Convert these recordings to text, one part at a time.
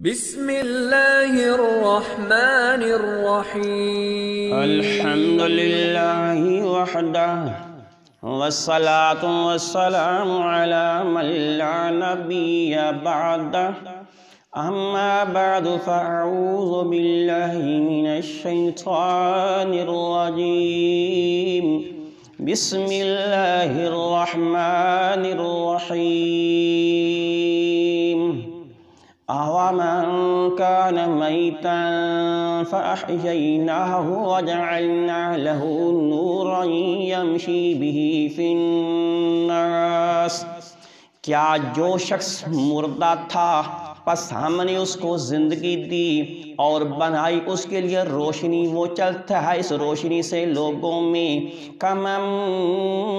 بسم اللہ الرحمن الرحیم الحمد للہ وحدہ والصلاة والسلام علی من لا نبی بعدہ اما بعد فاعوذ باللہ من الشیطان الرجیم بسم اللہ الرحمن الرحیم أَوَمَنْ كَانَ مَيْتًا فَأَحْيَيْنَاهُ وَجَعَلْنَا لَهُ نُورًا يَمْشِي بِهِ فِي النَّاسِ کیا جو شخص مردہ تھا پس ہم نے اس کو زندگی دی اور بنائی اس کے لیے روشنی، وہ چلتا ہے اس روشنی سے لوگوں میں كَمَنْ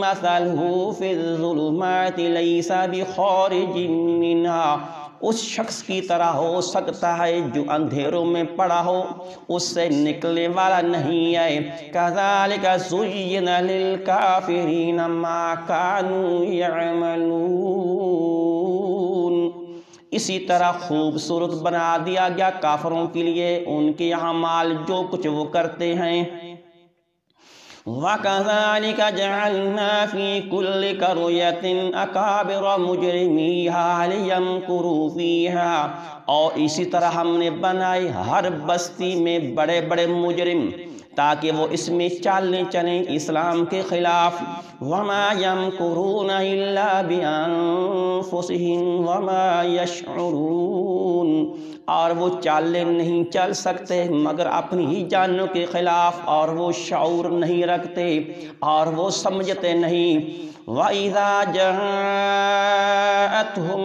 مَثَلُهُ فِي الظُّلُمَاتِ لَيْسَ بِخَارِجٍ مِّنْهَا اس شخص کی طرح ہو سکتا ہے جو اندھیروں میں پڑا ہو، اس سے نکلنے والا نہیں ہے۔ كَذَلِكَ زُيِّنَ لِلْكَافِرِينَ مَا كَانُوا يَعْمَلُونَ اسی طرح خوبصورت بنا دیا گیا کافروں کے لیے ان کے اعمال جو کچھ وہ کرتے ہیں۔ وَكَذَلِكَ جَعَلْنَا فِي كُلِّ قَرْيَةٍ أَكَابِرَ مُجْرِمِيهَا لِيَمْكُرُوا فِيهَا اور اسی طرح ہم نے بنائے ہر بستی میں بڑے بڑے مجرم تاکہ وہ اس میں چالیں چلیں اسلام کے خلاف۔ وَمَا يَمْكُرُونَ إِلَّا بِأَنفُسِهِمْ وَمَا يَشْعُرُونَ اور وہ چالیں نہیں چل سکتے مگر اپنی ہی جانوں کے خلاف، اور وہ شعور نہیں رکھتے اور وہ سمجھتے نہیں۔ وَإِذَا جَاءَتْهُمْ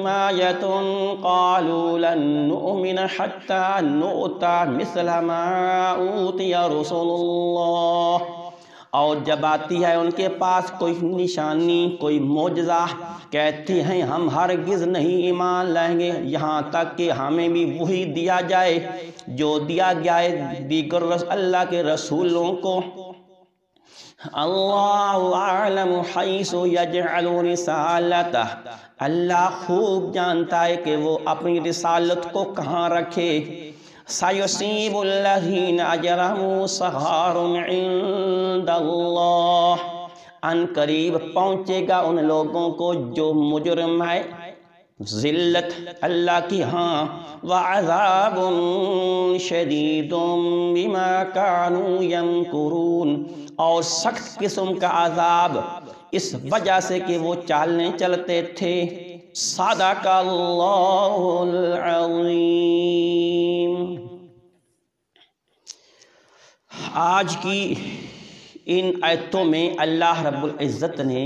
آيَةٌ قَالُوا لَن نُّؤْمِنَ حَتَّى نُؤْتَىٰ مِثْلَ مَا أُوتِيَ رُسُلُ اللَّهِ اور جب آتی ہے ان کے پاس کوئی نشانی، کوئی معجزہ، کہتے ہیں ہم ہرگز نہیں ایمان لائیں گے یہاں تک کہ ہمیں بھی وہی دیا جائے جو دیا گیا ہے دیگر اللہ کے رسولوں کو۔ اللہ اعلم حیث یجعل رسالتہ اللہ خوب جانتا ہے کہ وہ اپنی رسالت کو کہاں رکھے۔ سَيُصِيبُ الَّذِينَ أَجْرَمُوا صَغَارٌ عِندَ اللَّهِ ان قریب پہنچے گا ان لوگوں کو جو مجرم ہے ذلت اللہ کی ہاں۔ وَعَذَابٌ شَدِيدٌ بِمَا كَانُوا يَمْكُرُونَ اور سخت قسم کا عذاب اس وجہ سے کہ وہ چالیں چلتے تھے۔ صدق اللہ العظیم۔ آج کی ان آیتوں میں اللہ رب العزت نے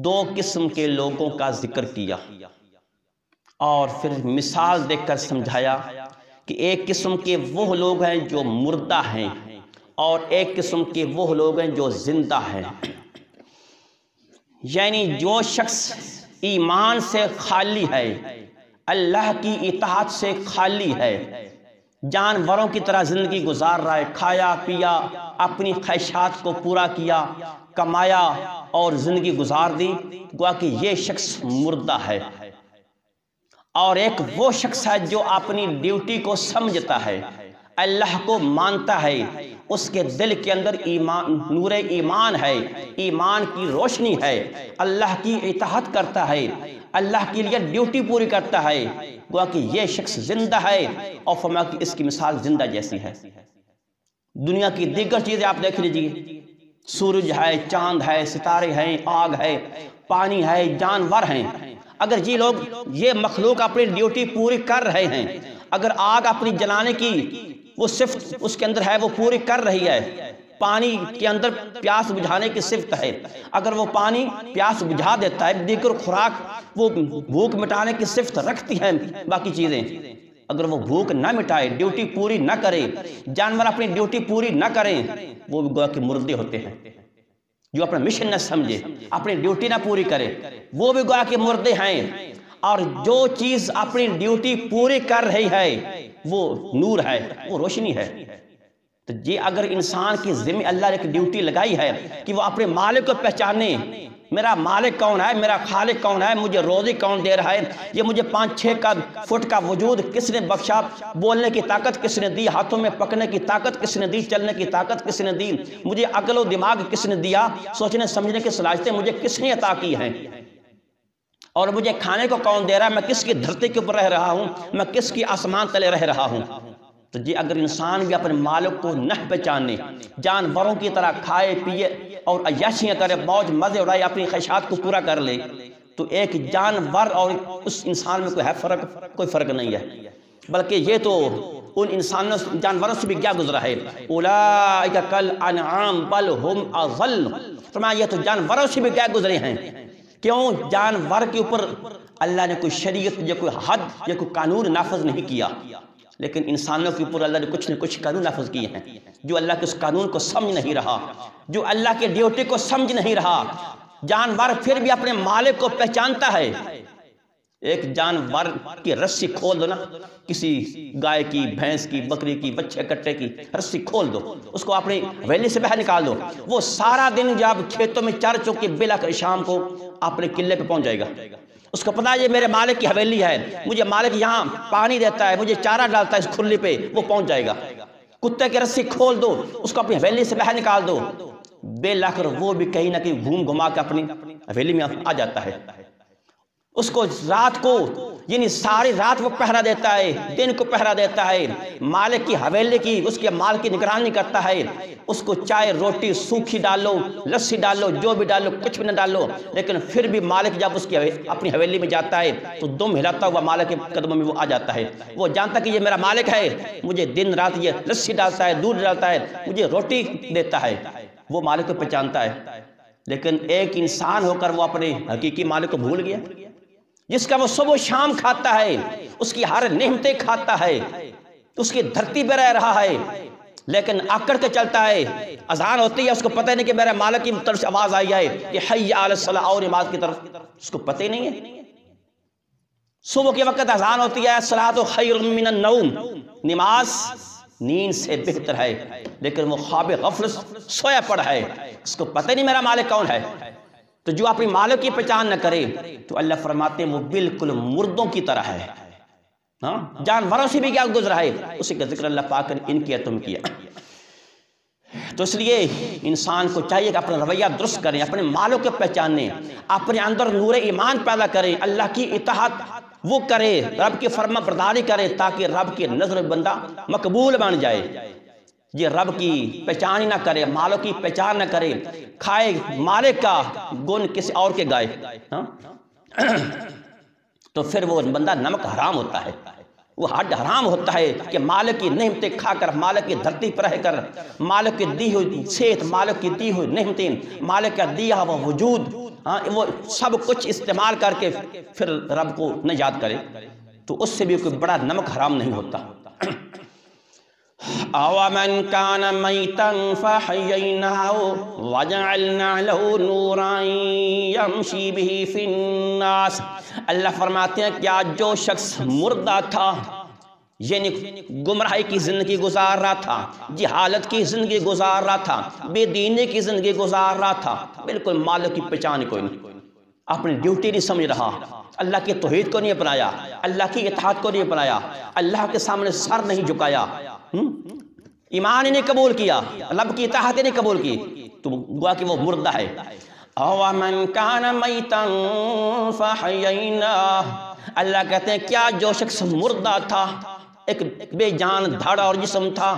دو قسم کے لوگوں کا ذکر کیا اور پھر مثال دے کر سمجھایا کہ ایک قسم کے وہ لوگ ہیں جو مردہ ہیں اور ایک قسم کے وہ لوگ ہیں جو زندہ ہیں۔ یعنی جو شخص ایمان سے خالی ہے، اللہ کی اطاعت سے خالی ہے، جانوروں کی طرح زندگی گزار رہا ہے، کھایا پیا، اپنی خواہشات کو پورا کیا، کمایا اور زندگی گزار دی، گویا کہ یہ شخص مردہ ہے۔ اور ایک وہ شخص ہے جو اپنی ڈیوٹی کو سمجھتا ہے، اللہ کو مانتا ہے، اس کے دل کے اندر ایمان، نور ایمان ہے، ایمان کی روشنی ہے، اللہ کی اطاعت کرتا ہے، اللہ کے لیے ڈیوٹی پوری کرتا ہے، گویا کہ یہ شخص زندہ ہے۔ اور فرمایا کہ اس کی مثال زندہ جیسی ہے۔ دنیا کی دیگر چیزیں آپ دیکھ لیجئے، سورج ہے، چاند ہے، ستارے ہیں، آگ ہے، پانی ہے، جانور ہیں، اگر یہ لوگ، یہ مخلوق اپنی ڈیوٹی پوری کر رہے ہیں، اگر آگ اپنی جلانے کی وہ صفت اس کے اندر ہے وہ پوری کر رہی ہے، پانی کے اندر پیاس بجھانے کی صفت ہے، اگر وہ پانی پیاس بجھا دیتا ہے، دیگر خوراک وہ بھوک مٹانے کی صفت رکھتی ہیں، باقی چیزیں اگر وہ بھوک نہ مٹائے، ڈیوٹی پوری نہ کرے، جانور اپنی ڈیوٹی پوری نہ کریں، وہ بھی گویا کہ مردے ہوتے ہیں۔ جو اپنا مشن نہ سمجھے، اپنی ڈیوٹی نہ پوری کرے، وہ بھی گویا کہ مردے ہیں۔ اور جو چیز اپنی ڈیوٹی پوری کر رہی ہے وہ نور ہے، وہ روشنی ہے۔ تو یہ اگر انسان کی ذمہ اللہ نے ایک ڈیوٹی لگائی ہے کہ وہ اپنے مالک کو پہچانے، میرا مالک کون ہے، میرا خالق کون ہے، مجھے روزی کون دے رہا ہے، یہ مجھے 5-6 فٹ کا وجود کس نے بخشا، بولنے کی طاقت کس نے دی، ہاتھوں میں پکنے کی طاقت کس نے دی، چلنے کی طاقت کس نے دی، مجھے عقل و دماغ کس نے دیا، سوچنے سمجھنے کی صلاحیتیں مجھے کس نے عطا کی ہیں، اور مجھے کھانے کو کون دے رہا ہے، میں کس کی دھرتی کے اوپر رہ رہا ہوں، میں کس کی آسمان تلے رہ رہا ہوں۔ تو جی اگر انسان بھی اپنے مالک کو نہ پہچانے، جانوروں کی طرح کھائے پیے اور عیاشیاں کرے، موج مزے اڑائے، اپنی خواہشات کو پورا کر لے، تو ایک جانور اور اس انسان میں کوئی فرق نہیں ہے، بلکہ یہ تو ان جانوروں سے بھی کیا گزرا ہے، اولئک کالانعام بل ہم اضل، فرمایا یہ تو جانوروں سے بھی کیا گزرے ہیں۔ کیوں؟ جانور کے اوپر اللہ نے کوئی شریعت یا کوئی حد یا کوئی قانون نافذ نہیں کیا، لیکن انسانوں کے اوپر اللہ نے کچھ نہ کچھ قانون نافذ کیے ہیں۔ جو اللہ کے اس قانون کو سمجھ نہیں رہا، جو اللہ کے ڈیوٹی کو سمجھ نہیں رہا، جانور پھر بھی اپنے مالک کو پہچانتا ہے۔ ایک جانور کی رسی کھول دو نا، کسی گائے کی، بھینس کی، بکری کی، بچے کٹے کی رسی کھول دو، اس کو اپنی ویلی سے باہر نکال دو، وہ سارا دن جب کھیتوں میں چر چو کے بلا کر شام کو اپنے قلعے پہ پہنچ جائے گا۔ اس کو پتا ہے یہ میرے مالک کی حویلی ہے، مجھے مالک یہاں پانی دیتا ہے، مجھے چارہ ڈالتا ہے اس کھلی پہ، وہ پہنچ جائے گا۔ کتے کی رسی کھول دو، اس کو اپنی حویلی سے باہر نکال دو، بے لا کر وہ بھی کہیں نہ کہیں گھوم گھما کے اپنی حویلی میں آ جاتا ہے۔ اس کو رات کو یعنی ساری رات وہ پہرا دیتا ہے، دن کو پہرا دیتا ہے، مالک کی حویلی کی، اس کے مال کی نگرانی کرتا ہے۔ اس کو چائے روٹی سوکھی ڈالو، لسی ڈالو، جو بھی ڈالو، کچھ بھی نہ ڈالو، لیکن پھر بھی مالک جب اس کی اپنی حویلی میں جاتا ہے تو دم ہلاتا ہوا مالک کے قدموں میں وہ آ جاتا ہے۔ وہ جانتا کہ یہ میرا مالک ہے، مجھے دن رات یہ لسی ڈالتا ہے، دودھ ڈالتا ہے، مجھے روٹی دیتا ہے، وہ مالک کو پہچانتا ہے۔ لیکن ایک انسان ہو کر وہ اپنے حقیقی مالک کو بھول گیا، جس کا وہ صبح و شام کھاتا ہے، اس کی ہر نعمتیں کھاتا ہے، اس کی دھرتی پہ رہ رہا ہے، لیکن آکڑ کے چلتا ہے۔ اذان ہوتی ہے، اس کو پتہ نہیں کہ میرے مالک کی طرف سے آواز آئی ہے کہ حی علی الصلاۃ، اور نماز کی طرف، اس کو پتہ ہی نہیں ہے۔ صبح کے وقت اذان ہوتی ہے، الصلاۃ خیر من النوم، نماز نیند سے بہتر ہے، لیکن وہ خواب غفلت سویا پڑا ہے، اس کو پتہ نہیں میرا مالک کون ہے۔ تو جو اپنی مالک کی پہچان نہ کرے تو اللہ فرماتے ہیں وہ بالکل مردوں کی طرح ہے، جانوروں سے بھی کیا گزرا ہے، اسی کا ذکر اللہ پاک نے ان کی تم کیا۔ تو اس لیے انسان کو چاہیے کہ اپنا رویہ درست کریں، اپنے مالک کو پہچانیں، اپنے اندر نور ایمان پیدا کریں، اللہ کی اطاعت وہ کرے، رب کی فرما برداری کرے، تاکہ رب کی نظر بندہ مقبول بن جائے۔ یہ رب کی پہچان ہی نہ کرے، مالک کی پہچان نہ کرے، کھائے مالک کا گن کسی اور کے گائے، تو پھر وہ بندہ نمک حرام ہوتا ہے، وہ حد حرام ہوتا ہے کہ مالک کی نعمتیں کھا کر، مالک کی دھرتی پر رہ کر، مالک کی دی ہوئی صحت، مالک کی دی ہوئی نعمتیں، مالک کا دیا ہوا وجود، وہ سب کچھ استعمال کر کے پھر رب کو نہ یاد کرے، تو اس سے بھی کوئی بڑا نمک حرام نہیں ہوتا۔ أَوَمَنْ كَانَ مَيْتًا فَأَحْيَيْنَاهُ وَجَعَلْنَا لَهُ نُورًا يَمْشِي بِهِ فِي النَّاسِ، اللہ فرماتے ہیں کیا جو شخص مردہ تھا، یعنی گمراہی کی زندگی گزار رہا تھا، جہالت کی زندگی گزار رہا تھا، بے دینی کی زندگی گزار رہا تھا، بالکل مالک کی پہچان کوئی نہیں، اپنی ڈیوٹی نہیں سمجھ رہا، اللہ کی توحید کو نہیں اپنایا، اللہ کی اطاعت کو نہیں اپنایا، اللہ کے سامنے سر نہیں جھکایا، ایمان ہی نہیں قبول کیا، رب کی اطاعت ہی نہیں قبول کی، تو گوا کہ وہ مردہ ہے۔ أَوَمَنْ كَانَ مَيْتًا فَأَحْيَيْنَاهُ، اللہ کہتے ہیں کیا جو شخص مردہ تھا، ایک بے جان دھڑ اور جسم تھا،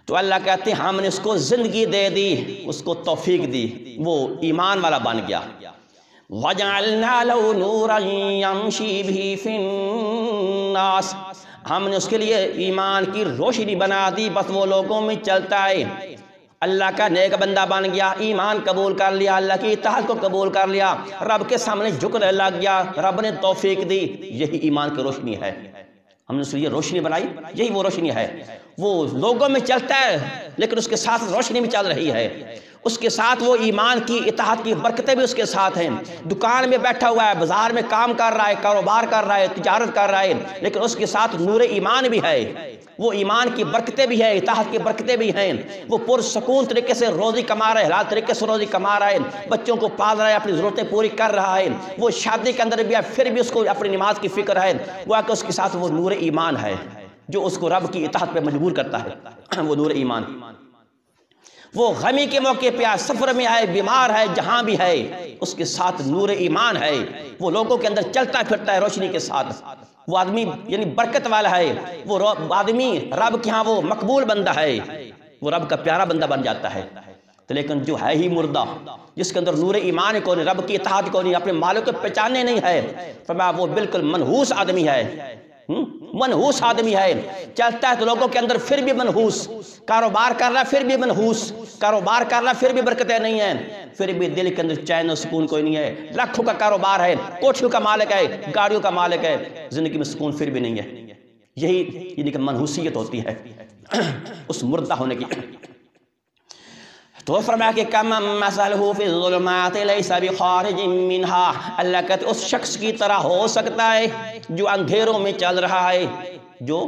تو اللہ کہتے ہیں ہم نے اس کو زندگی دے دی، اس کو توفیق دی، وہ ایمان والا بن گیا۔ وَجَعَلْنَا لَهُ نُورًا يَمْشِي بِهِ فِي النَّاسِ، ہم نے اس کے لیے ایمان کی روشنی بنا دی، بس وہ لوگوں میں چلتا ہے، اللہ کا نیک بندہ بن گیا، ایمان قبول کر لیا، اللہ کی اطاعت کو قبول کر لیا، رب کے سامنے جھکنے لگ گیا، رب نے توفیق دی، یہی ایمان کی روشنی ہے۔ ہم نے اس لیے روشنی بنائی، یہی وہ روشنی ہے، وہ لوگوں میں چلتا ہے لیکن اس کے ساتھ روشنی بھی چل رہی ہے۔ اس کے ساتھ وہ ایمان کی اطاعت کی برکتیں بھی اس کے ساتھ ہیں. دکان میں بیٹھا ہوا ہے, بازار میں کام کر رہا ہے, کاروبار کر رہا ہے, تجارت کر رہا ہے, لیکن اس کے ساتھ نور ایمان بھی ہے. وہ ایمان کی برکتیں بھی ہیں, اطاعت کی برکتیں بھی ہیں. وہ پرسکون طریقے سے روزی کما رہا ہے, حلال طریقے سے روزی کما رہا ہے, بچوں کو پال رہا ہے, اپنی ضرورتیں پوری کر رہا ہے. وہ شادی کے اندر بھی ہے, پھر بھی اس کو اپنی نماز کی فکر ہے. وہ کہ اس کے ساتھ وہ نور ایمان ہے جو اس کو رب کی اطاعت پہ مجبور کرتا ہے. وہ نور ایمان. وہ غمی کے موقع پہ ہے, سفر میں ہے, بیمار ہے, جہاں بھی ہے, اس کے ساتھ نور ایمان ہے. وہ لوگوں کے اندر چلتا پھرتا ہے روشنی کے ساتھ. وہ آدمی یعنی برکت والا ہے. وہ آدمی رب کے ہاں وہ مقبول بندہ ہے, وہ رب کا پیارا بندہ بن جاتا ہے. تو لیکن جو ہے ہی مردہ, جس کے اندر نور ایمان کو نہیں, رب کی اطاعت کو نہیں, اپنے مالک کو پہچاننے نہیں ہے, فرمایا وہ بالکل منحوس آدمی ہے. منحوس آدمی ہے. چلتا ہے تو لوگوں کے اندر پھر بھی منحوس, کاروبار کر رہا ہے پھر بھی منحوس, کاروبار کر رہا ہے پھر بھی برکتیں نہیں ہیں, پھر بھی دل کے اندر چین و سکون کوئی نہیں ہے. لاکھوں کا کاروبار ہے, کوٹھیوں کا مالک ہے, گاڑیوں کا مالک ہے, زندگی میں سکون پھر بھی نہیں ہے. یہی یعنی کہ منحوسیت ہوتی ہے اس مردہ ہونے کی. تو فرمایا کہ کم مثلہ فی الظلمات لیس بخارج منہا, اللہ کہتے اس شخص کی طرح ہو سکتا ہے جو اندھیروں میں چل رہا ہے, جو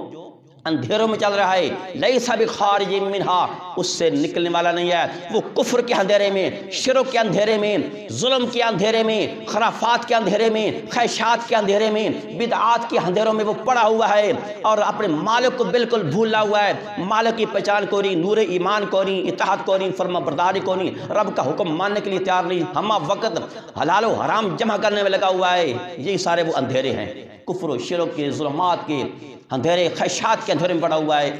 اندھیروں میں چل رہا ہے, لیس بخارج منہا, اس سے نکلنے والا نہیں ہے. وہ کفر کے اندھیرے میں, شرک کے اندھیرے میں, ظلم کے اندھیرے میں, خرافات کے اندھیرے میں, خواہشات کے اندھیرے میں, بدعات کے اندھیروں میں وہ پڑا ہوا ہے اور اپنے مالک کو بالکل بھولا ہوا ہے. مالک کی پہچان کو نہیں, نور ایمان کو نہیں, اطاعت کو نہیں, فرما برداری کو نہیں, رب کا حکم ماننے کے لیے تیار نہیں, ہمہ وقت حلال و حرام جمع کرنے میں لگا ہوا ہے. یہی سارے وہ اندھیرے ہیں, کفر و شرک کے, ظلمات کے اندھیرے, خواہشات کے اندھیرے میں پڑا ہوا ہے.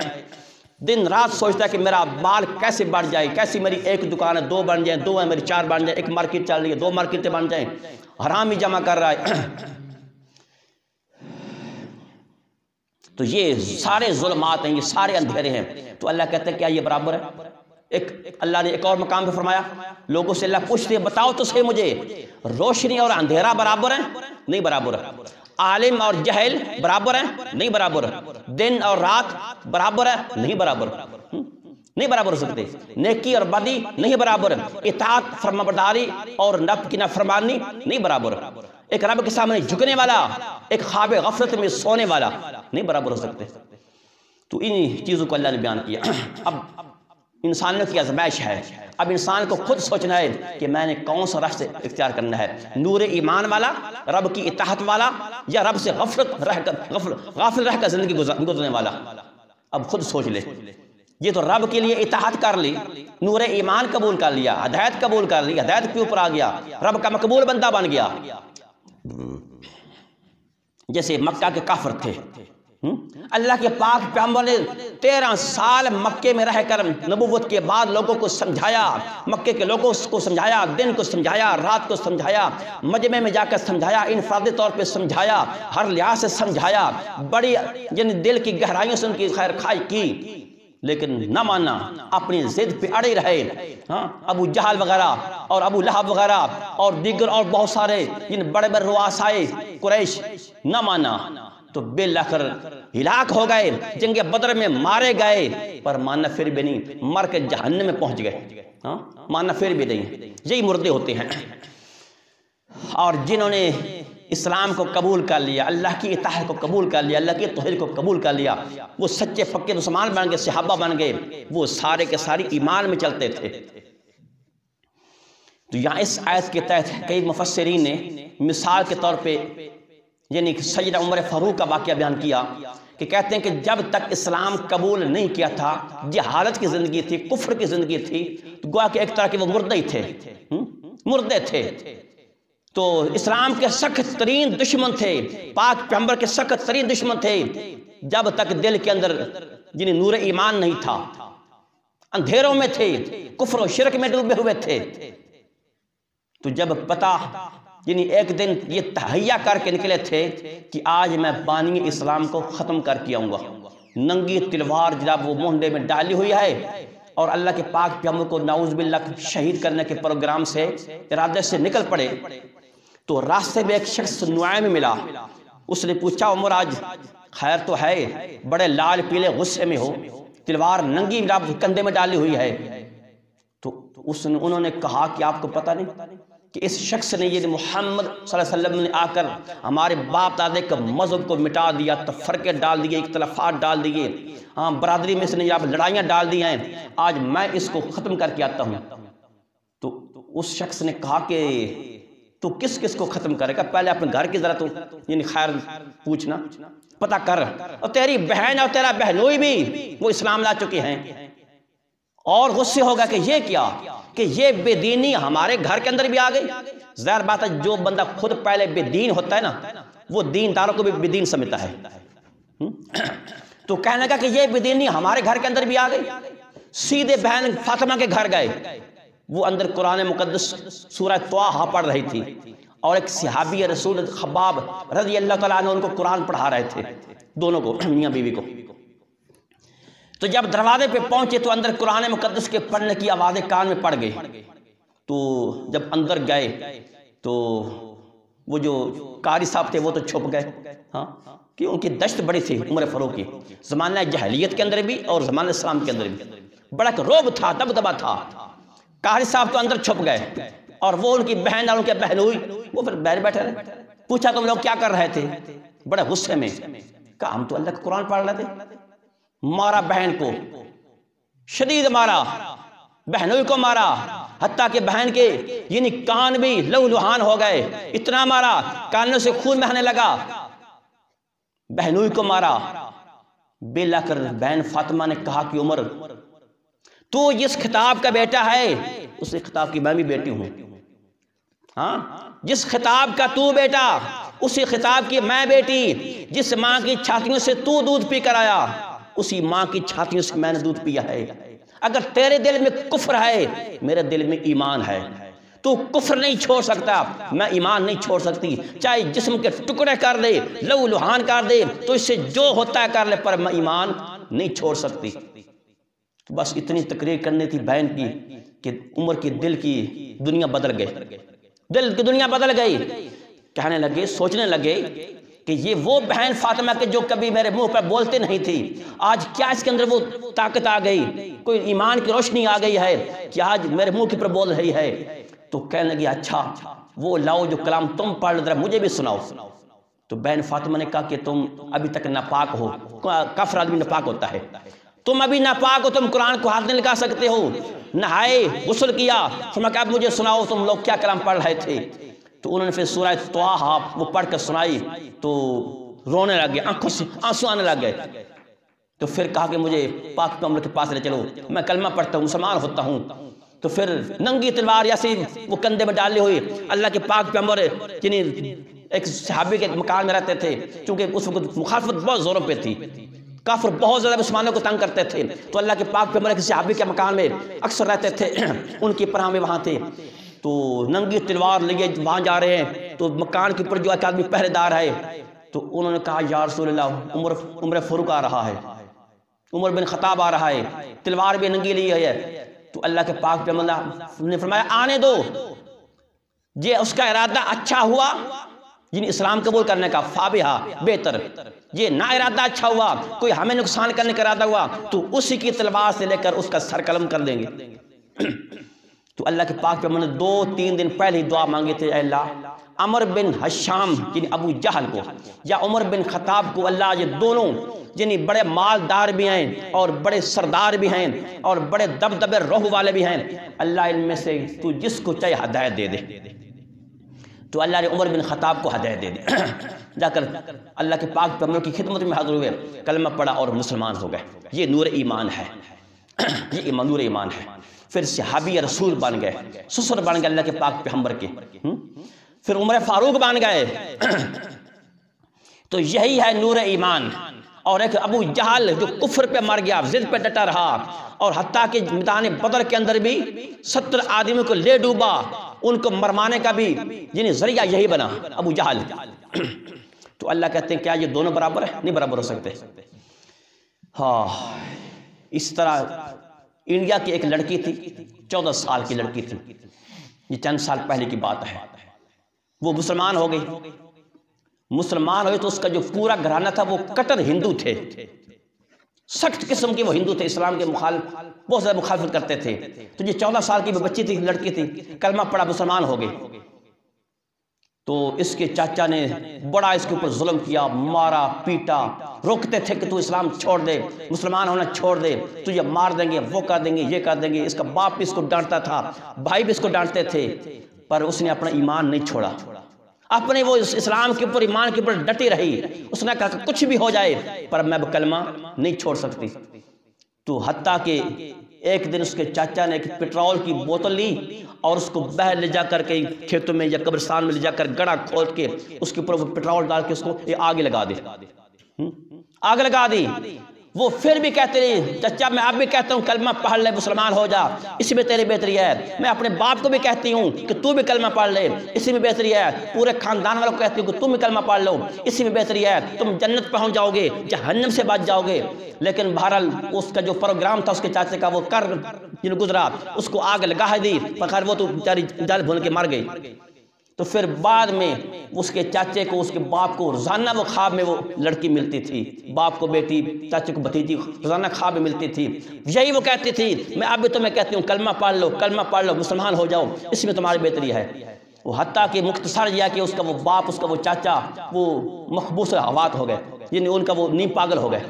دن رات سوچتا ہے کہ میرا مال کیسے بڑھ جائے, کیسی میری ایک دکان ہے 2 بن جائیں, 2 ہے میری 4 بن جائیں, ایک مارکیٹ چل رہی ہے 2 مارکیٹیں بن جائیں, حرام ہی جمع کر رہا ہے. تو یہ سارے ظلمات ہیں, یہ سارے اندھیرے ہیں. تو اللہ کہتا ہے کیا یہ برابر ہے؟ اللہ نے ایک اور مقام پہ فرمایا, لوگوں سے اللہ پوچھتے ہیں بتاؤ تو صحیح مجھے, روشنی اور اندھیرا برابر ہیں؟ نہیں برابر ہے. عالم اور جہل برابر ہیں؟ نہیں برابر. دن اور رات برابر ہے؟ نہیں برابر. نہیں برابر ہو سکتے. نیکی اور بدی نہیں برابر. اطاعت فرمانبرداری اور نفس کی نافرمانی نہیں برابر. ایک رب کے سامنے جھکنے والا, ایک خواب غفلت میں سونے والا نہیں برابر ہو سکتے. تو ان چیزوں کو اللہ نے بیان کیا. اب انسانوں کی آزمائش ہے. اب انسان کو خود سوچنا ہے کہ میں نے کون سا راستہ اختیار کرنا ہے, نور ایمان والا, رب کی اطاعت والا, یا رب سے غافل رہ کر زندگی گزرنے والا. اب خود سوچ لے. یہ تو رب کے لیے اطاعت کر لی, نور ایمان قبول کر لیا, ہدایت قبول کر لی, ہدایت کے اوپر آ گیا, رب کا مقبول بندہ بن گیا. جیسے مکہ کے کافر تھے, اللہ کے پاک پیغمبر نے 13 سال مکے میں رہ کر نبوت کے بعد لوگوں کو سمجھایا, مکے کے لوگوں کو سمجھایا, دن کو سمجھایا, رات کو سمجھایا, مجمع میں جا کر سمجھایا, انفرادی طور پہ سمجھایا, ہر لحاظ سے سمجھایا, بڑی یعنی دل کی گہرائیوں سے ان کی خیر خواہی کی, لیکن نہ مانا, اپنی ضد پہ اڑے رہے. ابو جہل وغیرہ اور ابو لہب وغیرہ اور دیگر اور بہت سارے بڑے بڑے رؤسائے قریش نہ مانا, تو بالآخر ہلاک ہو گئے, جنگ بدر میں مارے گئے, پر ماننا پھر بھی نہیں, مر کے جہنم میں پہنچ گئے. ماننا پھر بھی نہیں. یہی مردے ہوتے ہیں. اور جنہوں نے اسلام کو قبول کر لیا, اللہ کی اطاعت کو قبول کر لیا, اللہ کی توحید کو قبول کر لیا, وہ سچے پکے مسلمان بن گئے, صحابہ بن گئے, وہ سارے کے ساری ایمان میں چلتے تھے. تو یہاں اس آیت کے تحت کئی مفسرین نے مثال کے طور پہ یعنی سیدنا عمر فاروق کا واقعہ بیان کیا, کہ کہتے ہیں کہ جب تک اسلام قبول نہیں کیا تھا, جہالت کی زندگی تھی, کفر کی زندگی تھی, تو گویا کہ ایک طرح کے وہ مردے ہی تھے, مردے تھے. تو اسلام کے سخت ترین دشمن تھے, پاک پیغمبر کے سخت ترین دشمن تھے, جب تک دل کے اندر یعنی نور ایمان نہیں تھا, اندھیروں میں تھے, کفر و شرک میں ڈوبے ہوئے تھے. تو جب پتہ یعنی ایک دن یہ تہیہ کر کے نکلے تھے کہ آج میں بانی اسلام کو ختم کر کے آؤں گا, ننگی تلوار جناب وہ مونڈے میں ڈالی ہوئی ہے, اور اللہ کے پاک پیغمبر کو نعوذ باللہ شہید کرنے کے پروگرام سے ارادے سے نکل پڑے. تو راستے میں ایک شخص نعیم ملا, اس نے پوچھا عمر آج خیر تو ہے, بڑے لال پیلے غصے میں ہو, تلوار ننگی جناب کندھے میں ڈالی ہوئی ہے. تو انہوں نے کہا کہ آپ کو پتہ نہیں کہ اس شخص نے یہ محمد صلی اللہ علیہ وسلم نے آ کر ہمارے باپ دادے کا مذہب کو مٹا دیا، تفرقے ڈال دیے، اختلافات ڈال دیے، ہاں برادری میں اس نے آپ لڑائیاں ڈال دی ہیں، آج میں اس کو ختم کر کے آتا ہوں۔ تو اس شخص نے کہا کہ تو کس کس کو ختم کرے گا؟ پہلے اپنے گھر کی ذرا تو یعنی خیر پوچھنا، پتہ کر، اور تیری بہن اور تیرا بہنوئی بھی وہ اسلام لا چکی ہیں۔ اور غصے ہوگا کہ یہ کیا، کہ یہ بے دینی ہمارے گھر کے اندر بھی آ گئی۔ ظاہر بات ہے جو بندہ خود پہلے بے دین ہوتا ہے نا وہ دین داروں کو بھی بے دین سمجھتا ہے۔ تو کہنے لگا کہ یہ بے دینی ہمارے گھر کے اندر بھی آ گئی۔ سیدھے بہن فاطمہ کے گھر گئے، وہ اندر قرآن مقدس سورہ طٰہٰ پڑھ رہی تھی، اور ایک صحابی رسول خباب رضی اللہ تعالیٰ عنہ ان کو قرآن پڑھا رہے تھے، دونوں کو، میاں بیوی کو۔ تو جب دروازے پہ پہنچے تو اندر قرآن مقدس کے پڑھنے کی آوازیں کان میں پڑ گئی۔ تو جب اندر گئے تو وہ جو قاری صاحب تھے وہ تو چھپ گئے، ہاں کہ ان کی دشت بڑی تھی عمر فاروق کی، زمانہ جاہلیت کے اندر بھی اور زمانہ اسلام کے اندر بھی بڑا رعب تھا، دبدبا تھا۔ قاری صاحب تو اندر چھپ گئے، اور وہ ان کی بہن اور ان کے بہنوئی وہ پھر باہر بیٹھے رہے۔ پوچھا تم لوگ کیا کر رہے تھے؟ بڑے غصے میں کہا ہم تو اللہ کا قرآن پڑھ رہے تھے۔ مارا بہن کو، شدید مارا، بہنوئی کو مارا، حتیٰ کہ بہن کے یعنی کان بھی لہو لہان ہو گئے، اتنا مارا کانوں سے خون بہنے لگا۔ بہنوئی کو مارا، بیلا کر بہن فاطمہ نے کہا کہ عمر تو جس خطاب کا بیٹا ہے اس خطاب کی میں بھی بیٹی ہوں، ہاں جس خطاب کا تو بیٹا اسی خطاب کی میں بیٹی، جس ماں کی چھاتیوں سے تو دودھ پی کر آیا اسی ماں کی چھاتیوں سے میں نے دودھ پیا ہے۔ اگر تیرے دل میں کفر ہے میرے دل میں ایمان ہے، تو کفر نہیں چھوڑ سکتا، میں ایمان نہیں چھوڑ سکتی، چاہے جسم کے ٹکڑے کر دے، لہو لہان کر دے، تو اس سے جو ہوتا ہے کر لے، پر میں ایمان نہیں چھوڑ سکتی۔ بس اتنی تقریر کرنی تھی بہن کی کہ عمر کی دل کی دنیا بدل گئی، دل کی دنیا بدل گئی۔ کہنے لگے، سوچنے لگے کہ یہ وہ بہن فاطمہ کے جو کبھی میرے منہ پر بولتے نہیں تھی، آج کیا اس کے اندر وہ طاقت آ گئی، کوئی ایمان کی روشنی آ گئی ہے کہ آج میرے منہ کے پر بول رہی ہے۔ تو کہنے لگی اچھا وہ لاؤ جو کلام تم پڑھ ذرا مجھے بھی سناؤ۔ تو بہن فاطمہ نے کہا کہ تم ابھی تک ناپاک ہو، کافر آدمی ناپاک ہوتا ہے، تم ابھی ناپاک ہو، تم قرآن کو ہاتھ نہیں لگا سکتے ہو۔ نہائے، غسل کیا، فرمایا کہ اب مجھے سناؤ تم لوگ کیا کلام پڑھ رہے تھے۔ تو انہوں نے پھر سورہ طٰہٰ وہ پڑھ کر سنائی تو رونے لگے، آنکھوں سے آنسو آنے لگے۔ تو پھر کہا کہ مجھے پاک پیغمبر کے پاس لے چلو، میں کلمہ پڑھتا ہوں، مسلمان ہوتا ہوں۔ تو پھر ننگی تلوار ایسے وہ کندھے میں ڈالے ہوئے اللہ کے پاک پیغمبر یعنی ایک صحابی کے مکان میں رہتے تھے، چونکہ اس وقت مخالفت بہت زوروں پہ تھی، کافر بہت زیادہ مسلمانوں کو تنگ کرتے تھے، تو اللہ کے پاک پیغمبر ایک صحابی کے مکان میں اکثر رہتے تھے، ان کی پناہ میں وہاں تھے۔ تو ننگی تلوار لیے وہاں جا رہے ہیں، تو مکان کے اوپر جو ایک آدمی پہرے دار ہے، تو انہوں نے کہا یا رسول اللہ عمر فاروق آ رہا ہے، عمر بن خطاب آ رہا ہے، تلوار بھی ننگی لی ہے۔ تو اللہ کے پاک پیغمبر نے فرمایا آنے دو، یہ اس کا ارادہ اچھا ہوا یعنی اسلام قبول کرنے کا فابہا بہتر، یہ نہ ارادہ اچھا ہوا کوئی ہمیں نقصان کرنے کا ارادہ ہوا تو اسی کی تلوار سے لے کر اس کا سر قلم کر دیں گے۔ تو اللہ کے پاک پیغمبر نے 2-3 دن پہلے ہی دعا مانگی تھی، اے اللہ عمر بن حشام یعنی ابو جہل کو یا عمر بن خطاب کو، اللہ یہ دونوں یعنی بڑے مالدار بھی ہیں اور بڑے سردار بھی ہیں اور بڑے دبدبے روح والے بھی ہیں، اللہ ان میں سے تو جس کو چاہے ہدایت دے دے۔ تو اللہ نے عمر بن خطاب کو ہدایت دے دی، جا کر اللہ کے پاک پیغمبر کی خدمت میں حاضر ہوئے، کلمہ پڑھا اور مسلمان ہو گئے۔ یہ نور ایمان ہے، یہ نور ایمان ہے۔ پھر صحابی رسول بن گئے، سسر بن گئے اللہ کے پاک پیغمبر کے، پھر عمر فاروق بن گئے۔ تو یہی ہے نور ایمان۔ اور ایک ابو جہل جو کفر پہ مر گیا، ضد پہ ڈٹا رہا، اور حتیٰ کہ میدان بدر کے اندر بھی 70 آدمیوں کو لے ڈوبا، ان کو مرمانے کا بھی یعنی ذریعہ یہی بنا ابو جہل۔ تو اللہ کہتے ہیں کیا یہ دونوں برابر ہیں؟ نہیں برابر ہو سکتے۔ ہاں، اس طرح انڈیا کی ایک لڑکی تھی، 14 سال کی لڑکی تھی، یہ چند سال پہلے کی بات ہے، وہ مسلمان ہو گئی۔ مسلمان ہوئے تو اس کا جو پورا گھرانہ تھا وہ کٹر ہندو تھے، سخت قسم کے وہ ہندو تھے، اسلام کے مخالف، بہت زیادہ مخالفت کرتے تھے۔ تو یہ 14 سال کی بچی تھی، لڑکی تھی، کلمہ پڑھا، مسلمان ہو گئی۔ تو اس کے چاچا نے بڑا اس کے اوپر ظلم کیا، مارا پیٹا، روکتے تھے کہ تو اسلام چھوڑ دے، مسلمان ہونا چھوڑ دے، تجھے مار دیں گے، وہ کر دیں گے، یہ کر دیں گے۔ اس کا باپ بھی اس کو ڈانٹتا تھا، بھائی بھی اس کو ڈانٹتے تھے، پر اس نے اپنا ایمان نہیں چھوڑا، اپنے وہ اسلام کے اوپر، ایمان کے اوپر ڈٹی رہی۔ اس نے کہا کہ کچھ بھی ہو جائے پر میں کلمہ نہیں چھوڑ سکتی۔ تو حتیٰ کہ ایک دن اس کے چاچا نے ایک پٹرول کی بوتل لی اور اس کو باہر لے جا کر کے کھیتوں میں یا قبرستان میں لے جا کر گڑھا کھود کے اس کے اوپر وہ پٹرول ڈال کے اس کو آگ لگا دی، آگ لگا دی۔ وہ پھر بھی کہتے رہے، چچا میں اب بھی کہتا ہوں کلمہ پڑھ لے، مسلمان ہو جا، اسی میں تیری بہتری ہے۔ میں اپنے باپ کو بھی کہتی ہوں کہ تو بھی کلمہ پڑھ لے، اسی میں بہتری ہے۔ پورے خاندان والوں کو کہتی ہوں کہ تم بھی کلمہ پڑھ لو، اسی میں بہتری ہے، تم جنت پہنچ جاؤ گے، جہنم سے بچ جاؤ گے۔ لیکن بہرحال اس کا جو پروگرام تھا اس کے چاچے کا وہ کر گزرا، اس کو آگ لگا دی، بغیر وہ تو بیچاری جل بھون کے مر گئی۔ تو پھر بعد میں اس کے چاچے کو، اس کے باپ کو روزانہ وہ خواب میں وہ لڑکی ملتی تھی، باپ کو بیٹی، چاچے کو بھتیجی، روزانہ خواب میں ملتی تھی۔ یہی وہ کہتی تھی، میں اب بھی تمہیں کہتی ہوں کلمہ پڑھ لو، کلمہ پڑھ لو، مسلمان ہو جاؤ، اس میں تمہاری بہتری ہے۔ وہ حتیٰ کہ مختصر یہ کہ اس کا وہ باپ، اس کا وہ چاچا وہ مخبوص حوات ہو گئے، یعنی ان کا وہ نیم پاگل ہو گئے۔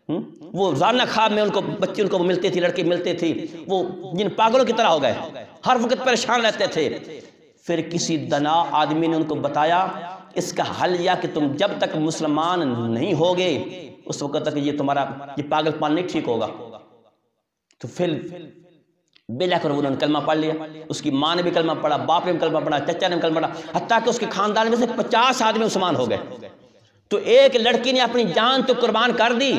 وہ روزانہ خواب میں ان کو بچی، ان کو وہ ملتی تھی، لڑکی ملتی تھی، وہ جن پاگلوں کی طرح ہو گئے، ہر وقت پریشان رہتے تھے۔ پھر کسی دنا آدمی نے ان کو بتایا اس کا حل یہ کہ تم جب تک مسلمان نہیں ہوگے اس وقت تک یہ تمہارا یہ پاگل پان نہیں ٹھیک ہوگا۔ تو پھر بلا کر انہوں نے کلمہ پڑھ لیا، اس کی ماں نے بھی کلمہ پڑھا، باپ نے بھی کلمہ پڑھا، چچا نے بھی کلمہ پڑھا، حتیٰ کہ اس کے خاندان میں سے 50 آدمی مسلمان ہو گئے۔ تو ایک لڑکی نے اپنی جان تو قربان کر دی،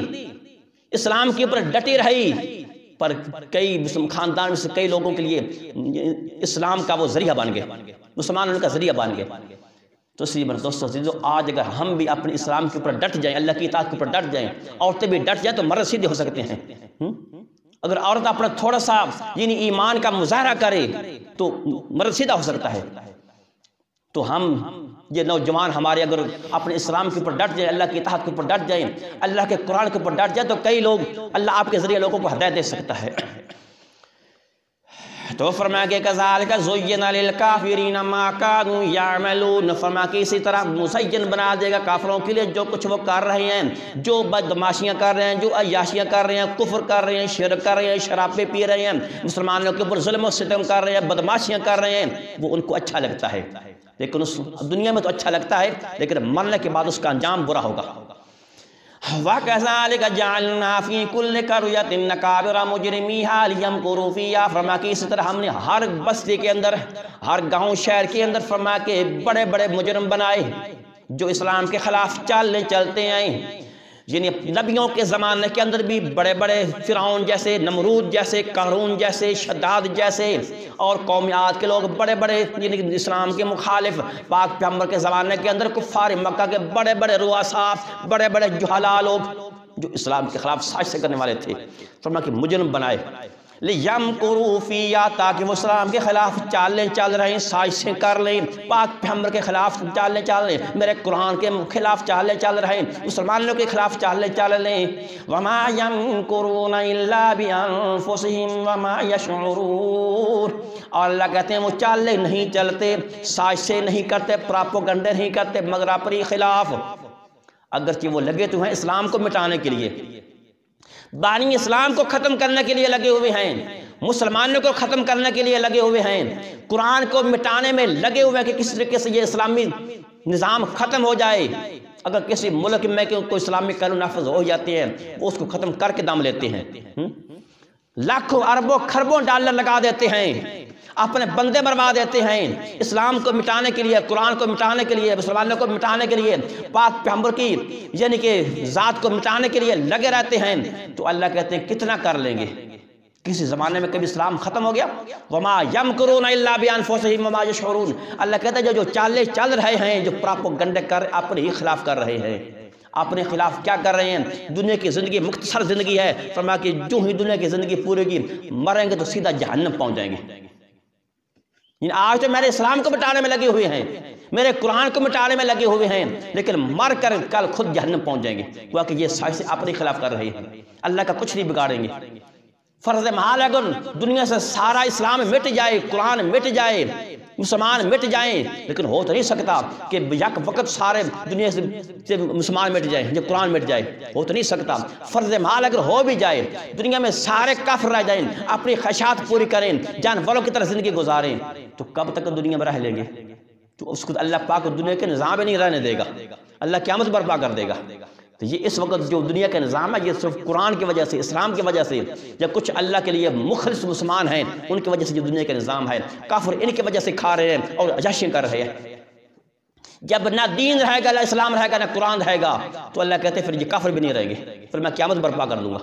اسلام کے اوپر ڈٹی رہی، پر کئی خاندان میں سے کئی لوگوں کے لیے اسلام کا وہ ذریعہ بن گئے، مسلمان ان کا ذریعہ بن گئے۔ تو اس لیے دوستوں جو آج اگر ہم بھی اپنے اسلام کے اوپر ڈٹ جائیں، اللہ کی اطاعت کے اوپر ڈٹ جائیں، عورتیں بھی ڈٹ جائیں تو مرد سیدھے ہو سکتے ہیں۔ اگر عورت اپنا تھوڑا سا یعنی ایمان کا مظاہرہ کرے تو مرد سیدھا ہو سکتا ہے۔ تو ہم یہ نوجوان ہمارے اگر اپنے اسلام کے اوپر ڈٹ جائیں، اللہ کی اطاعت کے اوپر ڈٹ جائیں، اللہ کے قرآن کے اوپر ڈٹ جائیں، تو کئی لوگ اللہ آپ کے ذریعے لوگوں کو ہدایت دے سکتا ہے۔ تو فرمایا کہ کذالک زین للکافرین ما کانوا یعملون، فرمایا کہ اسی طرح مزین بنا دے گا کافروں کے لیے جو کچھ وہ کر رہے ہیں، جو بدماشیاں کر رہے ہیں، جو عیاشیاں کر رہے ہیں، کفر کر رہے ہیں، شرک کر رہے ہیں، شرابیں پی رہے ہیں، مسلمانوں کے اوپر ظلم و ستم کر رہے ہیں، بدماشیاں کر رہے ہیں، وہ ان کو اچھا لگتا ہے، لیکن اس دنیا میں تو اچھا لگتا ہے لیکن مرنے کے بعد اس کا انجام برا ہوگا۔ وَكَذَلِكَ جَعَلْنَا فِي كُلِّ قَرْيَةٍ أَكَابِرَ مُجْرِمِيهَا لِيَمْكُرُوا فِيهَا، فرمایا کہ اسی طرح ہم نے ہر بستی کے اندر، ہر گاؤں شہر کے اندر فرمایا کہ بڑے بڑے مجرم بنائے جو اسلام کے خلاف چالیں چلتے ہیں۔ یعنی نبیوں کے زمانے کے اندر بھی بڑے بڑے فرعون جیسے، نمرود جیسے، قارون جیسے، شداد جیسے اور قومیات کے لوگ بڑے بڑے یعنی اسلام کے مخالف، پاک پیغمبر کے زمانے کے اندر کفار مکہ کے بڑے بڑے رؤساء، بڑے بڑے جہلا لوگ جو اسلام کے خلاف سازشیں کرنے والے تھے، فرمایا کہ مجرم بنائے لیمکروا فیہا، تاکہ وہ اسلام کے خلاف چالیں چل رہے ہیں، سازشیں کر لیں، پاک پیغمبر کے خلاف چالیں چل لیں، میرے قرآن کے خلاف چالیں چل رہے ہیں، مسلمانوں کے خلاف چالیں چل لیں۔ وما یمکرون الا بانفسہم وما یشعرون، اور اللہ کہتے ہیں وہ چالیں نہیں چلتے، سازشیں نہیں کرتے، پراپوگنڈے نہیں کرتے مگر اپنے خلاف، اگرچہ وہ لگے تو ہیں اسلام کو مٹانے کے لیے، بانی اسلام کو ختم کرنے کے لیے لگے ہوئے ہیں، مسلمانوں کو ختم کرنے کے لیے لگے ہوئے ہیں، قرآن کو مٹانے میں لگے ہوئے ہیں کہ کس طریقے سے یہ اسلامی نظام ختم ہو جائے۔ اگر کسی ملک میں کوئی اسلامی قانون نافذ ہو جاتے ہیں وہ اس کو ختم کر کے دم لیتے ہیں، لاکھوں اربوں خربوں ڈالر لگا دیتے ہیں، اپنے بندے مروا دیتے ہیں، اسلام کو مٹانے کے لیے، قرآن کو مٹانے کے لیے، مسلمانوں کو مٹانے کے لیے، پاک پیغمبر کی یعنی کہ ذات کو مٹانے کے لیے لگے رہتے ہیں۔ تو اللہ کہتے ہیں کتنا کر لیں گے؟ کسی زمانے میں کبھی اسلام ختم ہو گیا؟ وما یمکرون الا بانفسہم وما یشعرون، اللہ کہتا ہے جو چالیں چل رہے ہیں، جو پراپوگنڈے کر اپنے ہی خلاف کر رہے ہیں، اپنے خلاف کیا کر رہے ہیں؟ دنیا کی زندگی مختصر زندگی ہے، فرمایا کہ جو ہی دنیا کی زندگی پورے کی مریں گے تو سیدھا جہنم پہنچ جائیں گے۔ آج تو میرے اسلام کو مٹانے میں لگے ہوئے ہیں، میرے قرآن کو مٹانے میں لگے ہوئے ہیں، لیکن مر کر کل خود جہنم پہنچ جائیں گے، گویا کہ یہ سائنس اپنے خلاف کر رہے ہیں، اللہ کا کچھ نہیں بگاڑیں گے۔ فرض محال اگر دنیا سے سارا اسلام مٹ جائے، قرآن مٹ جائے، مسلمان مٹ جائیں، لیکن ہو تو نہیں سکتا کہ یک وقت سارے دنیا سے مسلمان مٹ جائیں یا قرآن مٹ جائے، ہو تو نہیں سکتا۔ فرض محال اگر ہو بھی جائے، دنیا میں سارے کافر رہ جائیں، اپنی خواہشات پوری کریں، جانوروں کی طرح زندگی گزاریں، تو کب تک دنیا میں رہ لیں گے؟ تو اس کو اللہ پاک دنیا کے نظام میں نہیں رہنے دے گا، اللہ قیامت برپا کر دے گا۔ تو یہ اس وقت جو دنیا کا نظام ہے، یہ صرف قرآن کی وجہ سے، اسلام کی وجہ سے، یا کچھ اللہ کے لیے مخلص مسلمان ہیں ان کی وجہ سے جو دنیا کا نظام ہے، کافر ان کی وجہ سے کھا رہے ہیں اور عیاشیاں کر رہے ہیں۔ جب نہ دین رہے گا، نہ اسلام رہے گا، نہ قرآن رہے گا، تو اللہ کہتے ہیں پھر یہ کافر بھی نہیں رہیں گے، پھر میں قیامت برپا کر دوں گا۔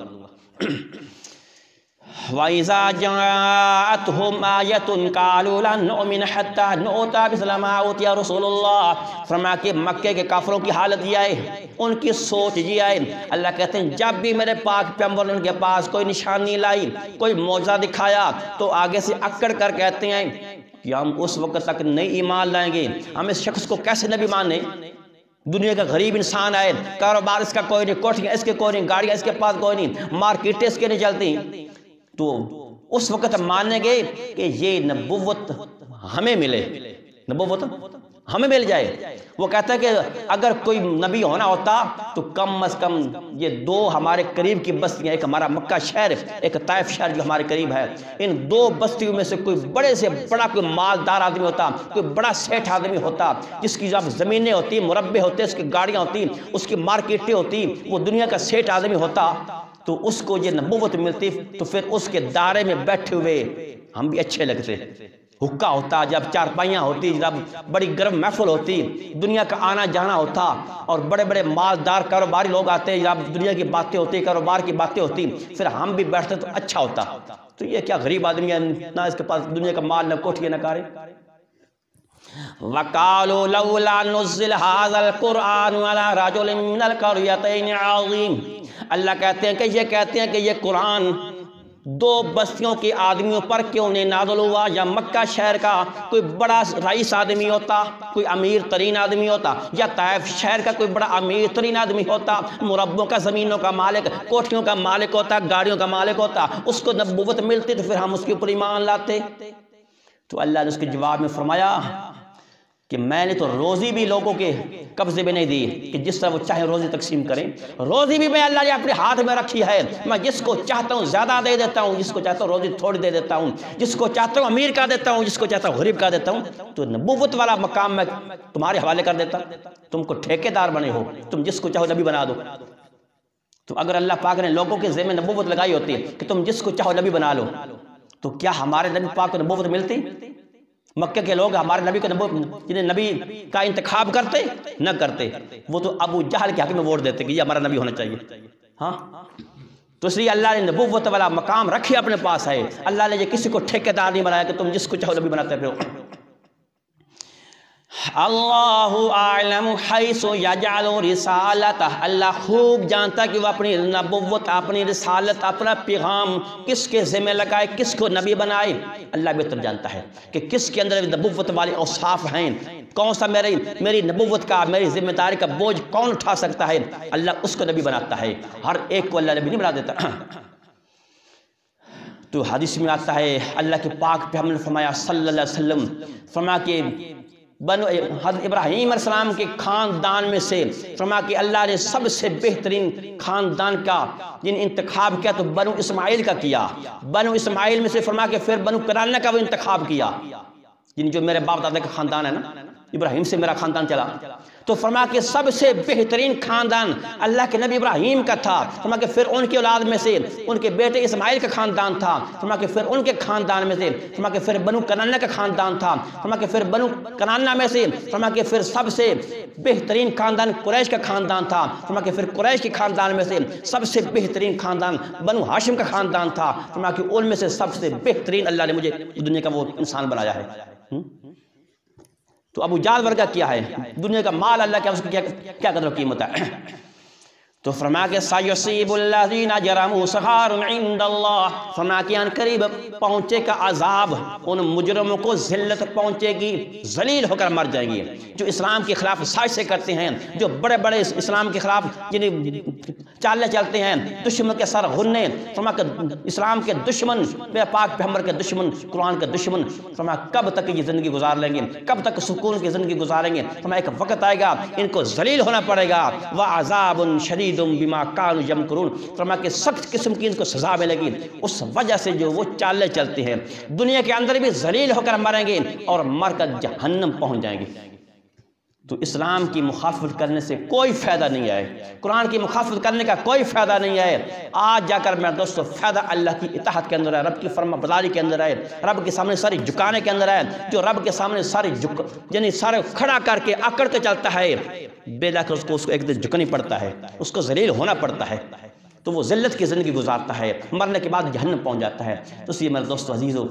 وَإِذَا جَاءَتْهُمْ آيَةٌ قَالُوا لَن نُؤْمِنَ حَتَّى نُؤْتَىٰ مِثْلَ مَا أُوتِيَ رُسُولُ اللَّهِ، فرمایا کہ مکے کے کافروں کی حالت یہ آئے، ان کی سوچ یہ آئے، اللہ کہتے ہیں جب بھی میرے پاک پیغمبر نے ان کے پاس کوئی نشانی لائی، کوئی معجزہ دکھایا، تو آگے سے اکڑ کر کہتے ہیں کہ ہم اس وقت تک نہیں ایمان لائیں گے، ہم اس شخص کو کیسے نبی مانیں؟ دنیا کا غریب انسان ہے، کاروبار اس کا کوئی نہیں، کوٹھیاں اس کے کوئی نہیں، گاڑیاں اس کے پاس کوئی نہیں، مارکیٹیں اس کے نہیں چلتی، تو اس وقت ہم مانیں گے کہ یہ نبوت ہمیں ملے، نبوت ہمیں مل جائے۔ وہ کہتا ہے کہ اگر کوئی نبی ہونا ہوتا تو کم از کم یہ دو ہمارے قریب کی بستیاں، ایک ہمارا مکہ شہر، ایک طائف شہر جو ہمارے قریب ہے، ان دو بستیوں میں سے کوئی بڑے سے بڑا کوئی مالدار آدمی ہوتا، کوئی بڑا سیٹھ آدمی ہوتا، جس کی جب زمینیں ہوتی، مربع ہوتے، اس کی گاڑیاں ہوتی، اس کی مارکیٹیں ہوتی، وہ دنیا کا سیٹھ آدمی ہوتا، تو اس کو یہ نبوت ملتی، تو پھر اس کے دائرے میں بیٹھے ہوئے ہم بھی اچھے لگتے، حکا ہوتا، جب چارپائیاں ہوتی، جب بڑی گرم محفل ہوتی، دنیا کا آنا جانا ہوتا، اور بڑے بڑے مالدار کاروباری لوگ آتے، جب دنیا کی باتیں ہوتی، کاروبار کی باتیں ہوتی، پھر ہم بھی بیٹھتے تو اچھا ہوتا۔ تو یہ کیا غریب آدمی ہے، نہ اس کے پاس دنیا کا مال، نہ کوٹھیاں، نہ کاریں۔ وَقَالُوا لَوْلَا نُزِّلَ هَذَا الْقُرْآنُ عَلَىٰ رَجُلٍ مِّنَ الْقَرْيَتَيْنِ عَظِيمٍ، اللہ کہتے ہیں کہ یہ قرآن دو بستیوں کے آدمیوں پر کیوں نہیں نازل ہوا؟ یا مکہ شہر کا کوئی بڑا رئیس آدمی ہوتا، کوئی امیر ترین آدمی ہوتا، یا طائف شہر کا کوئی بڑا امیر ترین آدمی ہوتا، مربوں کا، زمینوں کا مالک، کوٹھیوں کا مالک ہوتا، گاڑیوں کا مالک ہوتا، اس کو نبوت ملتی تو پھر ہم اس کے اوپر ایمان لاتے۔ تو اللہ نے اس کے جواب میں فرمایا کہ میں نے تو روزی بھی لوگوں کے قبضے میں نہیں دی کہ جس طرح وہ چاہے روزی تقسیم کریں، روزی بھی میں اللہ نے اپنے ہاتھ میں رکھی ہے، میں جس کو چاہتا ہوں زیادہ دے دیتا ہوں، جس کو چاہتا ہوں روزی تھوڑی دے دیتا ہوں، جس کو چاہتا ہوں امیر کا دیتا ہوں، جس کو چاہتا ہوں غریب کا دیتا ہوں۔ تو نبوت والا مقام میں تمہارے حوالے کر دیتا، تم کو ٹھیکے دار بنے ہو، تم جس کو چاہو نبی بنا دو۔ تو اگر اللہ پاک نے لوگوں کے ذمہ نبوت لگائی ہوتی ہے کہ تم جس کو چاہو نبی بنا لو، تو کیا ہمارے نبی پاک کو نبوت ملتی؟ مکہ کے لوگ ہمارے نبی کو جنہیں نبی کا انتخاب کرتے نہ کرتے، وہ تو ابو جہل کے حق میں ووٹ دیتے کہ یہ ہمارا نبی ہونا چاہیے۔ ہاں، تو اس لیے اللہ نے نبوت والا مقام رکھے اپنے پاس ہے، اللہ نے یہ کسی کو ٹھیکے دار نہیں بنایا کہ تم جس کو چاہو نبی بناتے پھرو۔ اللہ اعلم حیث یجعل رسالتہ، اللہ خوب جانتا کہ وہ اپنی نبوت، اپنی رسالت، اپنا پیغام کس کے ذمہ لگائے، کس کو نبی بنائے۔ اللہ بہتر جانتا ہے کہ کس کے اندر نبوت والے اوصاف ہیں، کون سا میری نبوت کا، میری ذمہ داری کا بوجھ کون اٹھا سکتا ہے، اللہ اس کو نبی بناتا ہے، ہر ایک کو اللہ نبی نہیں بنا دیتا۔ تو حدیث میں آتا ہے اللہ کے پاک پیغمبر نے فرمایا صلی اللہ علیہ وسلم، فرمایا کہ حضرت ابراہیم علیہ السلام کے خاندان میں سے فرمایا کہ اللہ نے سب سے بہترین خاندان کا جن انتخاب کیا تو بنو اسماعیل کا کیا، بنو اسماعیل میں سے فرمایا کہ پھر بنو کنانہ کا وہ انتخاب کیا، جن جو میرے باپ دادا کا خاندان ہے نا، ابراہیم سے میرا خاندان چلا، تو فرمایا کہ سب سے بہترین خاندان اللہ کے نبی ابراہیم کا تھا، فرمایا کہ پھر ان کی اولاد میں سے ان کے بیٹے اسماعیل کا خاندان تھا، فرمایا کہ پھر ان کے خاندان میں سے فرمایا کہ پھر بنو کنانہ کا خاندان تھا، فرمایا کہ پھر بنو کنانہ میں سے فرمایا کہ پھر سب سے بہترین خاندان قریش کا خاندان تھا، فرمایا کہ پھر قریش کے خاندان میں سے سب سے بہترین خاندان بنو ہاشم کا خاندان تھا، فرمایا کہ ان میں سے سب سے بہترین اللہ نے مجھے دنیا کا وہ انسان بنایا ہے۔ تو ابو جہل ورگا کیا ہے، دنیا کا مال اللہ کیا اس کی کیا قدر و قیمت ہے۔ تو فرمایا کہ سَيُصِيبُ الَّذِينَ جَرَمُوا صَغَارٌ عِندَ اللَّهِ، فرمایا کہ ان قریب پہنچے کا عذاب ان مجرموں کو ذلت پہنچے گی، ذلیل ہو کر مر جائیں گے، جو اسلام کے خلاف سازشیں کرتے ہیں، جو بڑے بڑے اسلام کے خلاف چالیں چلتے ہیں، دشمن کے سر غننے، فرمایا کہ اسلام کے دشمن، بے پاک پیغمبر کے دشمن، قرآن کے دشمن، فرمایا کب تک یہ زندگی گزار لیں گے، کب تک سکون کی زندگی گزاریں گے؟ فرمایا ایک وقت آئے گا ان کو ذلیل ہونا پڑے گا، وَعَذَابٌ شَدِيدٌ بِمَا كَانُوا يَمْكُرُونَ، فرمایا کہ سخت قسم کی ان کو سزا ملے گی اس وجہ سے جو وہ چالیں چلتے ہیں، دنیا کے اندر بھی ذلیل ہو کر مریں گے اور مر کر جہنم پہنچ جائیں گے۔ تو اسلام کی مخالفت کرنے سے کوئی فائدہ نہیں ہے، قرآن کی مخالفت کرنے کا کوئی فائدہ نہیں ہے۔ آج جا کر میرے دوستو فائدہ اللہ کی اطاعت کے اندر ہے، رب کی فرما برداری کے اندر ہے، رب کے سامنے ساری جھکانے کے اندر ہے۔ جو رب کے سامنے ساری یعنی سارے کھڑا کر کے اکڑ کے چلتا ہے، بے لا کر اس کو ایک دن جھکانی پڑتا ہے، اس کو ذلیل ہونا پڑتا ہے، تو وہ ذلت کی زندگی گزارتا ہے، مرنے کے بعد جہنم پہنچ جاتا ہے۔ تو اس لیے میرے دوستو عزیزو،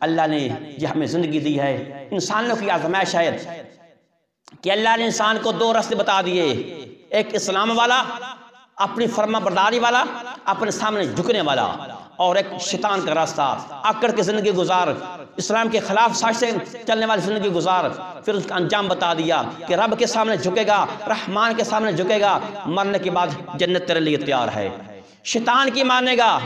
اللہ نے یہ ہمیں زندگی دی ہے، انسانوں کی آزمائش ہے کہ اللہ نے انسان کو دو راستے بتا دیے، ایک اسلام والا، اپنی فرما برداری والا، اپنے سامنے جھکنے والا، اور ایک شیطان کا راستہ، اکڑ کے زندگی گزار، اسلام کے خلاف سازشیں چلنے والی زندگی گزار۔ پھر اس کا انجام بتا دیا کہ رب کے سامنے جھکے گا، رحمان کے سامنے جھکے گا، مرنے کے بعد جنت تیرے لیے تیار ہے۔ شیطان کی مانے گا،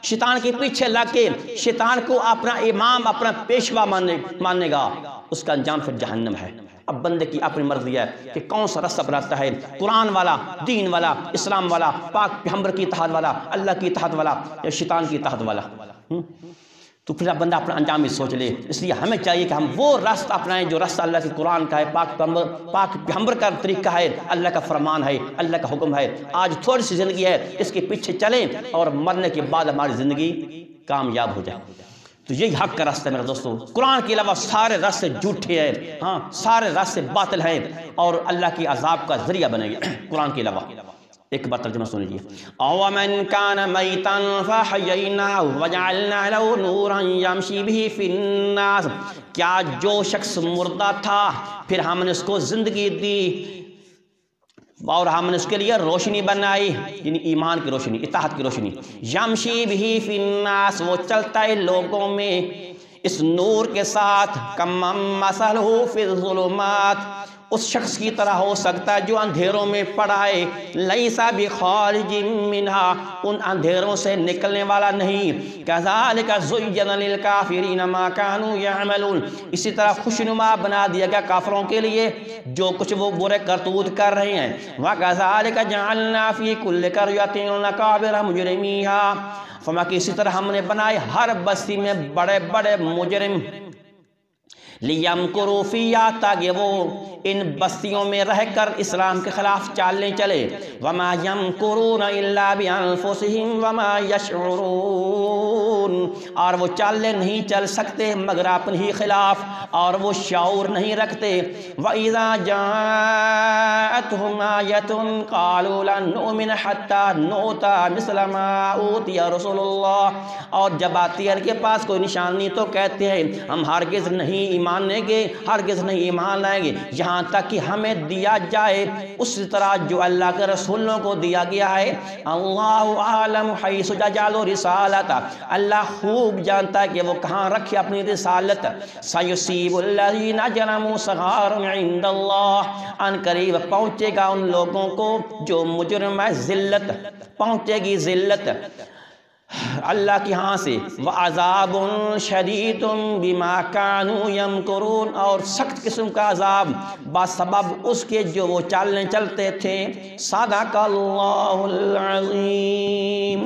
شیطان کے پیچھے لگ کے شیطان کو اپنا امام، اپنا پیشوا ماننے گا، اس کا انجام پھر جہنم ہے۔ اب بندے کی اپنی مرضی ہے کہ کون سا رستہ اپناتا ہے، قرآن والا، دین والا، اسلام والا، پاک پیغمبر کی اطاعت والا، اللہ کی اطاعت والا، یا شیطان کی اطاعت والا۔ تو پھر بندہ اپنا انجام بھی سوچ لے۔ اس لیے ہمیں چاہیے کہ ہم وہ راستہ اپنائیں جو راستہ اللہ کے قرآن کا ہے، پاک پیغمبر کا طریقہ ہے، اللہ کا فرمان ہے، اللہ کا حکم ہے۔ آج تھوڑی سی زندگی ہے، اس کے پیچھے چلیں اور مرنے کے بعد ہماری زندگی کامیاب ہو جائے۔ تو یہی حق کا راستہ ہے میرے دوستو، قرآن کے علاوہ سارے راستے جھوٹے ہیں، ہاں سارے راستے باطل ہیں اور اللہ کی عذاب کا ذریعہ بنے گا قرآن کے علاوہ۔ ایک بار ترجمہ سن لیجیے، أَوَمَنْ كَانَ مَيْتًا فَأَحْيَيْنَاهُ وَجَعَلْنَا لَهُ نُورًا يَمْشِي بِهِ فِي النَّاسِ، کیا جو شخص مردہ تھا پھر ہم نے اس کو زندگی دی اور ہم نے اس کے لیے روشنی بنائی، یعنی ایمان کی روشنی، اطاعت کی روشنی۔ یمشی بہ فی الناس، وہ چلتا ہے لوگوں میں اس نور کے ساتھ، کمم مثلہ فی الظلمات، اس شخص کی طرح ہو سکتا ہے جو اندھیروں میں پڑا ہے، لیس بخارج منہا، ان اندھیروں سے نکلنے والا نہیں۔ کذالک زین للکافرین ما کانوا یعملون، اسی طرح خوشنما بنا دیا گیا کافروں کے لیے جو کچھ وہ برے کرتوت کر رہے ہیں۔ وکذالک جعلنا فی کل قریۃ اکابر مجرمیہا، فرمایا کہ اسی طرح ہم نے بنائے ہر بستی میں بڑے بڑے مجرم، لیمکروا فیہا، تاکہ وہ ان بستیوں میں رہ کر اسلام کے خلاف چالیں چلے۔ وما یمکرون الا بانفسہم وما یشعرون، اور وہ چالیں نہیں چل سکتے مگر اپنے ہی خلاف اور وہ شعور نہیں رکھتے۔ وَإِذَا جَاءَتْهُمْ آیَةٌ قَالُوا لَن نُؤْمِنَ حَتَّى نُؤْتَىٰ مِثْلَ مَا أُوتِیَ رُسُلُ اللَّهِ، اور جب آتی ہے ان کے پاس کوئی نشانی تو کہتے ہیں ہم ہرگز نہیں ایمان لیں گے، ہرگز نہیں ایمان لائیں گے یہاں تک کہ ہمیں دیا جائے اس طرح جو اللہ کے رسولوں کو دیا گیا ہے۔ اللہ عالم حیث یجعل رسالتہ، اللہ خوب جانتا ہے کہ وہ کہاں رکھے اپنی رسالت۔ سیصیب الذین اجرموا صغار عند اللہ، ان قریب پہنچے گا ان لوگوں کو جو مجرم ہے، ذلت پہنچے گی، ذلت اللہ کی ہاں سے۔ وَعَذَابٌ شَدِيدٌ بِمَا كَانُوا يَمْكُرُونَ، اور سخت قسم کا عذاب بسبب اس کے جو وہ چالیں چلتے تھے۔ صدق اللہ العظیم۔